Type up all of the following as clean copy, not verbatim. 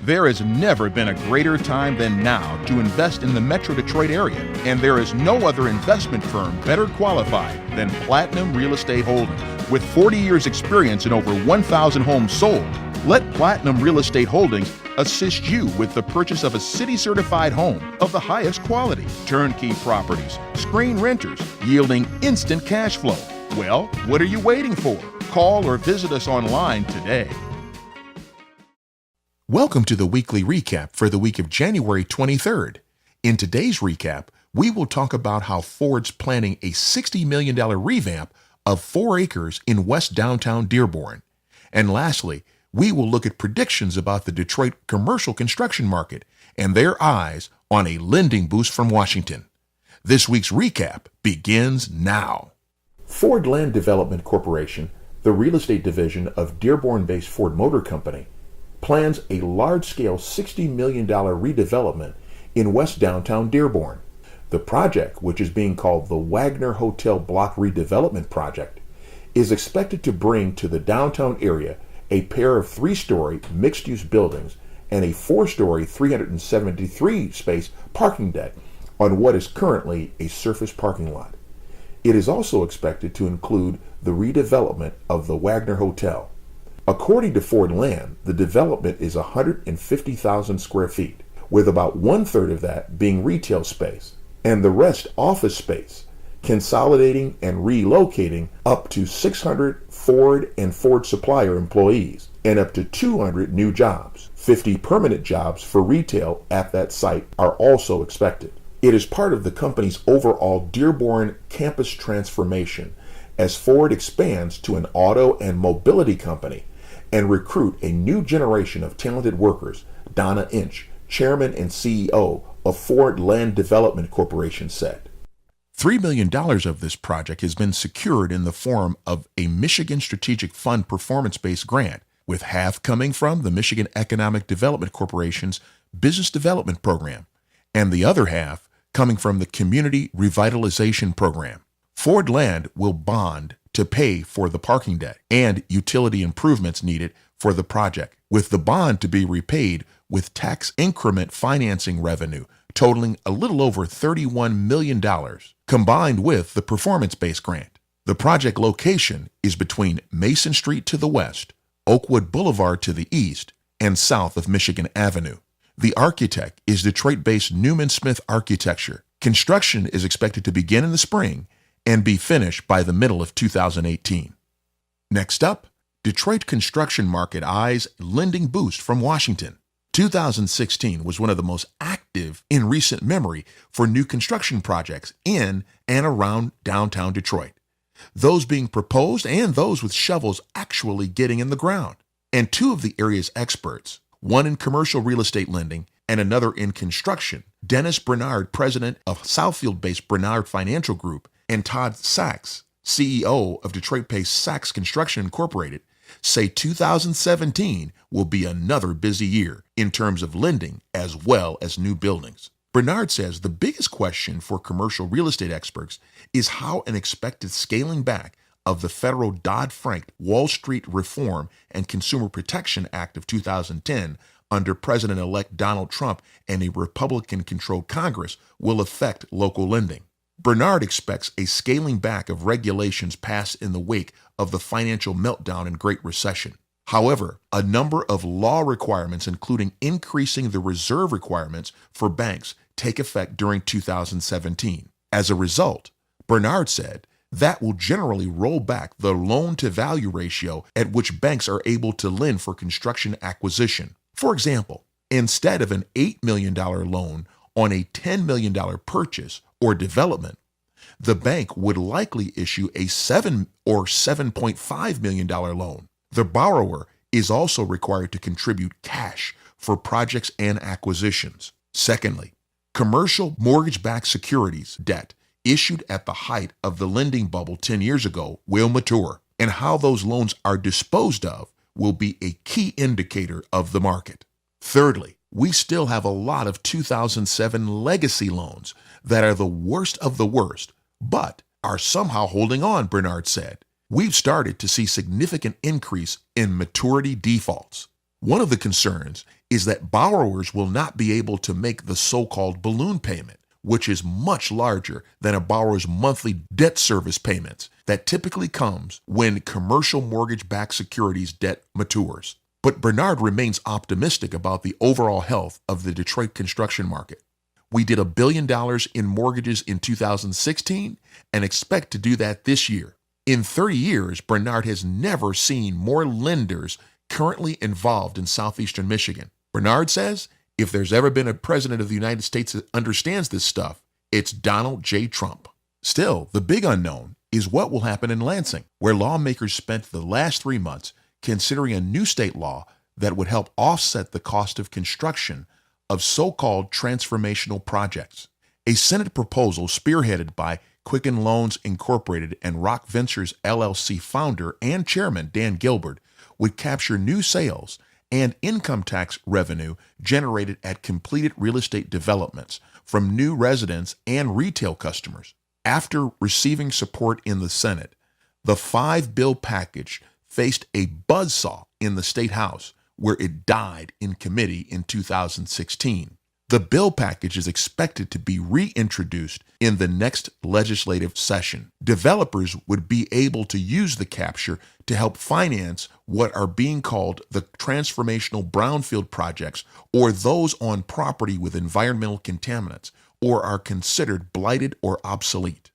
There has never been a greater time than now to invest in the Metro Detroit area, and there is no other investment firm better qualified than Platinum Real Estate Holdings. With 40 years experience and over 1,000 homes sold, let Platinum Real Estate Holdings assist you with the purchase of a city-certified home of the highest quality, turnkey properties, screen renters, yielding instant cash flow. Well, what are you waiting for? Call or visit us online today. Welcome to the weekly recap for the week of January 23rd. In today's recap, we will talk about how Ford's planning a $60 million revamp of 4 acres in West Downtown Dearborn. And lastly, we will look at predictions about the Detroit commercial construction market and their eyes on a lending boost from Washington. This week's recap begins now. Ford Land Development Corporation, the real estate division of Dearborn-based Ford Motor Company, plans a large-scale $60 million redevelopment in West Downtown Dearborn. The project, which is being called the Wagner Hotel Block Redevelopment Project, is expected to bring to the downtown area a pair of 3-story mixed-use buildings and a 4-story 373-space parking deck on what is currently a surface parking lot. It is also expected to include the redevelopment of the Wagner Hotel. According to Ford Land, the development is 150,000 square feet, with about 1/3 of that being retail space, and the rest office space, consolidating and relocating up to 600 Ford and Ford supplier employees, and up to 200 new jobs. 50 permanent jobs for retail at that site are also expected. It is part of the company's overall Dearborn campus transformation as Ford expands to an auto and mobility company and recruit a new generation of talented workers, Donna Inch, chairman and CEO of Ford Land Development Corporation, said. $3 million of this project has been secured in the form of a Michigan Strategic Fund performance-based grant, with half coming from the Michigan Economic Development Corporation's Business Development Program, and the other half coming from the Community Revitalization Program. Ford Land will bond to pay for the parking deck and utility improvements needed for the project, with the bond to be repaid with tax increment financing revenue totaling a little over $31 million, combined with the performance-based grant. The project location is between Mason Street to the west, Oakwood Boulevard to the east, and south of Michigan Avenue. The architect is Detroit-based Newman Smith Architecture. Construction is expected to begin in the spring and be finished by the middle of 2018. Next up, Detroit construction market eyes lending boost from Washington. 2016 was one of the most active in recent memory for new construction projects in and around downtown Detroit, those being proposed and those with shovels actually getting in the ground. And 2 of the area's experts, one in commercial real estate lending and another in construction, Dennis Bernard, president of Southfield-based Bernard Financial Group, and Todd Sachs, CEO of Detroit-based Sachs Construction Incorporated, say 2017 will be another busy year in terms of lending as well as new buildings. Bernard says the biggest question for commercial real estate experts is how an expected scaling back of the federal Dodd-Frank Wall Street Reform and Consumer Protection Act of 2010 under President-elect Donald Trump and a Republican-controlled Congress will affect local lending. Bernard expects a scaling back of regulations passed in the wake of the financial meltdown and Great Recession. However, a number of law requirements, including increasing the reserve requirements for banks, take effect during 2017. As a result, Bernard said, that will generally roll back the loan-to-value ratio at which banks are able to lend for construction acquisition. For example, instead of an $8 million loan on a $10 million purchase or development, the bank would likely issue a $7 or $7.5 million loan. The borrower is also required to contribute cash for projects and acquisitions. Secondly, commercial mortgage-backed securities debt issued at the height of the lending bubble 10 years ago will mature, and how those loans are disposed of will be a key indicator of the market. Thirdly, we still have a lot of 2007 legacy loans that are the worst of the worst, but are somehow holding on, Bernard said. We've started to see significant increase in maturity defaults. One of the concerns is that borrowers will not be able to make the so-called balloon payment, which is much larger than a borrower's monthly debt service payments that typically comes when commercial mortgage-backed securities debt matures. But Bernard remains optimistic about the overall health of the Detroit construction market. We did $1 billion in mortgages in 2016 and expect to do that this year. In 30 years, Bernard has never seen more lenders currently involved in southeastern Michigan. Bernard says, if there's ever been a president of the United States that understands this stuff, it's Donald J. Trump. Still, the big unknown is what will happen in Lansing, where lawmakers spent the last 3 months considering a new state law that would help offset the cost of construction of so-called transformational projects. A Senate proposal spearheaded by Quicken Loans Incorporated and Rock Ventures LLC founder and chairman Dan Gilbert would capture new sales and income tax revenue generated at completed real estate developments from new residents and retail customers. After receiving support in the Senate, the 5-bill package faced a buzzsaw in the State House, where it died in committee in 2016. The bill package is expected to be reintroduced in the next legislative session. Developers would be able to use the capture to help finance what are being called the transformational brownfield projects, or those on property with environmental contaminants, or are considered blighted or obsolete.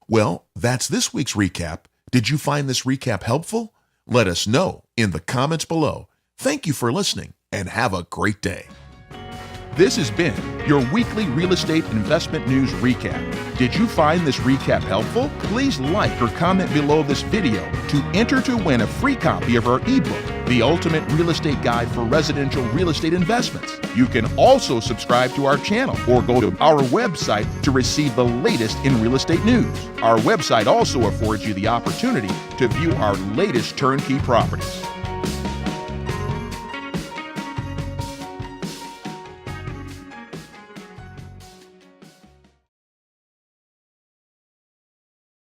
Well, that's this week's recap. Did you find this recap helpful? Let us know in the comments below. Thank you for listening and have a great day. This has been your weekly real estate investment news recap. Did you find this recap helpful? Please like or comment below this video to enter to win a free copy of our ebook, The Ultimate Real Estate Guide for Residential Real Estate Investments. You can also subscribe to our channel or go to our website to receive the latest in real estate news. Our website also affords you the opportunity to view our latest turnkey properties.